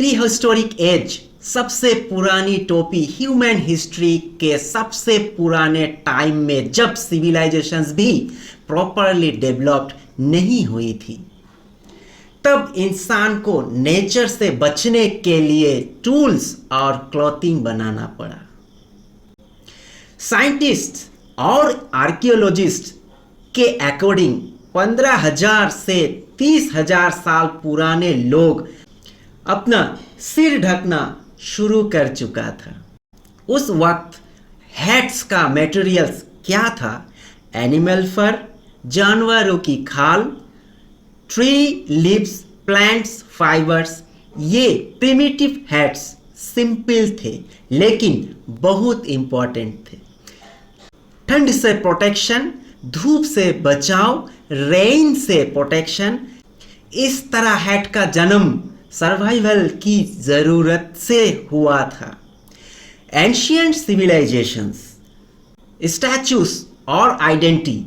Pre historic as, सबसे पुरानी टोपी ह्यूमन हिस्ट्री के सबसे पुराने टाइम में, जब सिविलाइजेशंस भी प्रॉपरली डेवलप्ड नहीं हुई थी, तब इंसान को नेचर से बचने के लिए टूल्स और क्लॉथिंग बनाना पड़ा। साइंटिस्ट और आर्कियोलॉजिस्ट के अकॉर्डिंग 15,000 से 30,000 साल पुराने लोग अपना सिर ढकना शुरू कर चुका था। उस वक्त हैट्स का मटेरियल्स क्या था? एनिमल फर, जानवरों की खाल, ट्री लीव्स, प्लांट्स फाइबर्स। ये प्रिमिटिव हैट्स सिंपल थे लेकिन बहुत इंपॉर्टेंट थे। ठंड से प्रोटेक्शन, धूप से बचाव, रेन से प्रोटेक्शन। इस तरह हैट का जन्म सर्वाइवल की जरूरत से हुआ था। एंशिएंट सिविलाइजेशंस, स्टैचूज और आइडेंटिटी,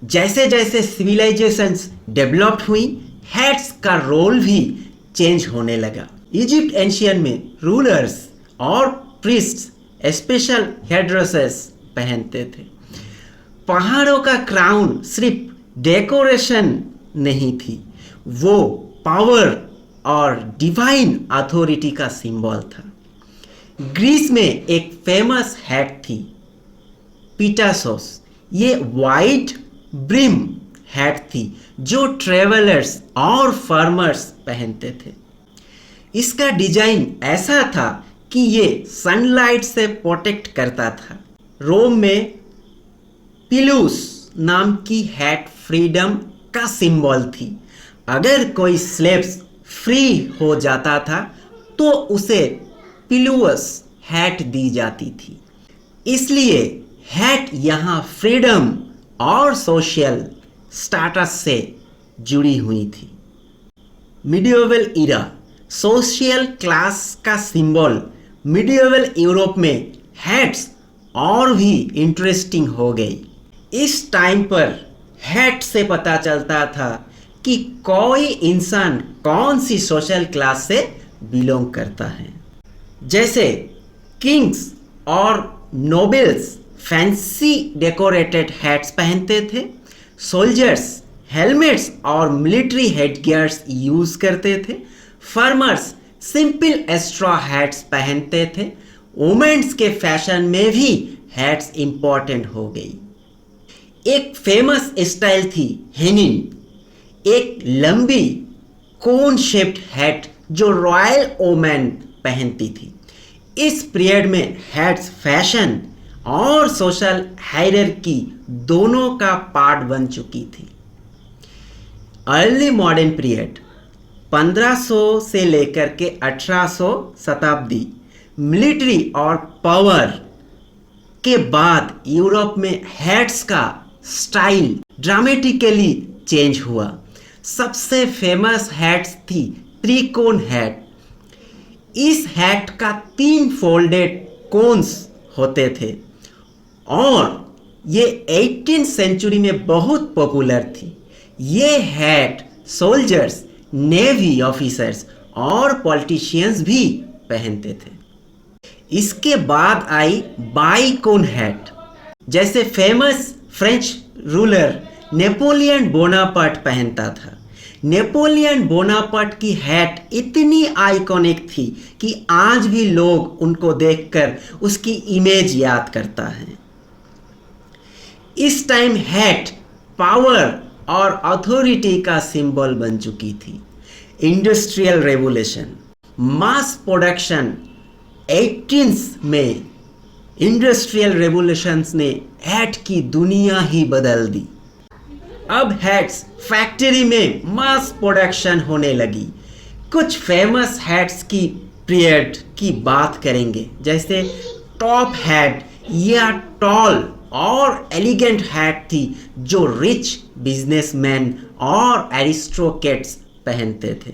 जैसे जैसे सिविलाइजेशंस डेवलप्ड हुई, हैट्स का रोल भी चेंज होने लगा। इजिप्ट एंशियन में रूलर्स और प्रीस्ट्स स्पेशल हेडड्रेसेस पहनते थे। पहाड़ों का क्राउन सिर्फ डेकोरेशन नहीं थी, वो पावर और डिवाइन अथॉरिटी का सिंबल था। ग्रीस में एक फेमस हैट थी, पिटासोस। ये वाइड ब्रिम हैट थी जो ट्रेवलर्स और फार्मर्स पहनते थे। इसका डिजाइन ऐसा था कि ये सनलाइट से प्रोटेक्ट करता था। रोम में पिलूस नाम की हैट फ्रीडम का सिंबल थी। अगर कोई स्लेव्स फ्री हो जाता था तो उसे पिलुअस हैट दी जाती थी। इसलिए हैट यहाँ फ्रीडम और सोशल स्टेटस से जुड़ी हुई थी। मिडियोवल इरा, सोशल क्लास का सिंबल। मिडियोवल यूरोप में हैट्स और भी इंटरेस्टिंग हो गई। इस टाइम पर हैट से पता चलता था कि कोई इंसान कौन सी सोशल क्लास से बिलोंग करता है। जैसे किंग्स और नोबल्स फैंसी डेकोरेटेड हैट्स पहनते थे। सोल्जर्स हेलमेट्स और मिलिट्री हेडगियर्स यूज करते थे। फार्मर्स सिंपल स्ट्रॉ हैट्स पहनते थे। वुमेन्स के फैशन में भी हैट्स इंपॉर्टेंट हो गई। एक फेमस स्टाइल थी हेनिन, एक लंबी कोन शेप्ड हैट जो रॉयल वुमेन पहनती थी। इस पीरियड में हैट्स फैशन और सोशल हायरार्की दोनों का पार्ट बन चुकी थी। अर्ली मॉडर्न पीरियड 1500 से लेकर के 1800 शताब्दी, मिलिट्री और पावर के बाद यूरोप में हैट्स का स्टाइल ड्रामेटिकली चेंज हुआ। सबसे फेमस हैट्स थी त्रिकोण हैट। इस हैट का 3 फोल्डेड कोन्स होते थे और ये 18th सेंचुरी में बहुत पॉपुलर थी। ये हैट सोल्जर्स, नेवी ऑफिसर्स और पॉलिटिशियंस भी पहनते थे। इसके बाद आई बाइकोन हैट। जैसे famous French ruler Napoleon Bonaparte पहनता था। नेपोलियन बोनापार्ट की हैट इतनी आइकॉनिक थी कि आज भी लोग उनको देखकर उसकी इमेज याद करता है। इस टाइम हैट पावर और अथॉरिटी का सिंबल बन चुकी थी। Industrial revolution, mass production 18th में इंडस्ट्रियल रेवोल्यूशंस ने हैट की दुनिया ही बदल दी। अब हैट्स फैक्ट्री में मास प्रोडक्शन होने लगी। कुछ फेमस हैट्स की पीरियड की बात करेंगे, जैसे टॉप हैट। यह टॉल और एलिगेंट हैट थी जो रिच बिजनेसमैन और एरिस्टोक्रेट्स पहनते थे।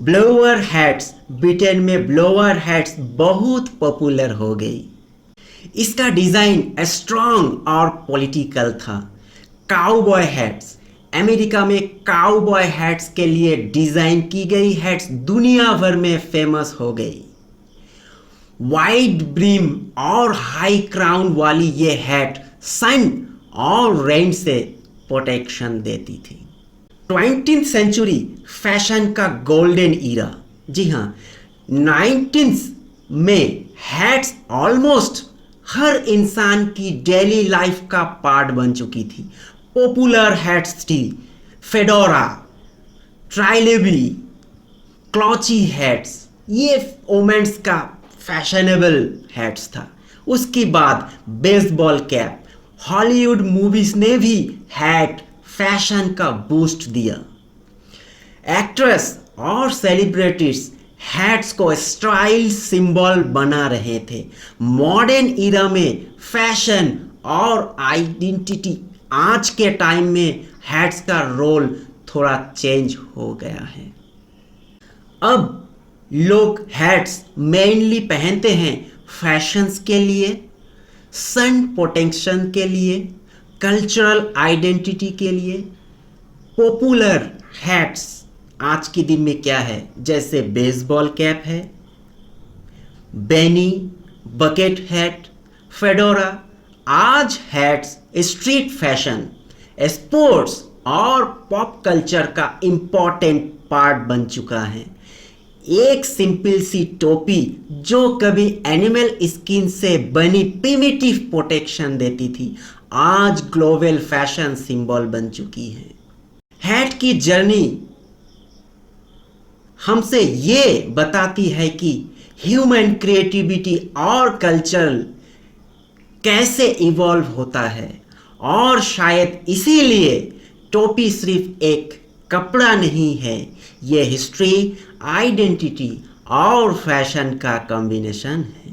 ब्लोअर हैट्स, ब्रिटेन में ब्लोअर हैट्स बहुत पॉपुलर हो गई। इसका डिजाइन स्ट्रॉन्ग और पॉलिटिकल था। काउबॉय हैट्स, अमेरिका में काउबॉय हैट्स के लिए डिजाइन की गई हैट्स दुनिया भर में फेमस हो गई। वाइड ब्रिम और हाई क्राउन वाली ये हैट सन और रेन से प्रोटेक्शन देती थी। 20th सेंचुरी फैशन का गोल्डन ईरा। जी हाँ, 19th में हैट्स ऑलमोस्ट हर इंसान की डेली लाइफ का पार्ट बन चुकी थी। पॉपुलर हैट्स थी फेडोरा, ट्राइलेबी, क्लॉची हैट्स, ये वोमेन्स का फैशनेबल हैट्स था। उसके बाद बेसबॉल कैप। हॉलीवुड मूवीज ने भी हैट फैशन का बूस्ट दिया। एक्ट्रेस और सेलिब्रिटीज हैट्स को स्टाइल सिंबल बना रहे थे। मॉडर्न ईरा में फैशन और आइडेंटिटी, आज के टाइम में हैट्स का रोल थोड़ा चेंज हो गया है। अब लोग हैट्स मेनली पहनते हैं फैशंस के लिए, सन प्रोटेक्शन के लिए, कल्चरल आइडेंटिटी के लिए। पॉपुलर हैट्स आज के दिन में क्या है, जैसे बेसबॉल कैप है, बेनी, बकेट हैट, फेडोरा। आज हैट्स स्ट्रीट फैशन, स्पोर्ट्स और पॉप कल्चर का इम्पॉर्टेंट पार्ट बन चुका है। एक सिंपल सी टोपी जो कभी एनिमल स्किन से बनी प्रिमिटिव प्रोटेक्शन देती थी, आज ग्लोबल फैशन सिंबल बन चुकी है। हैट की जर्नी हमसे ये बताती है कि ह्यूमन क्रिएटिविटी और कल्चर कैसे इवॉल्व होता है, और शायद इसीलिए टोपी सिर्फ एक कपड़ा नहीं है, ये हिस्ट्री, आइडेंटिटी और फैशन का कॉम्बिनेशन है।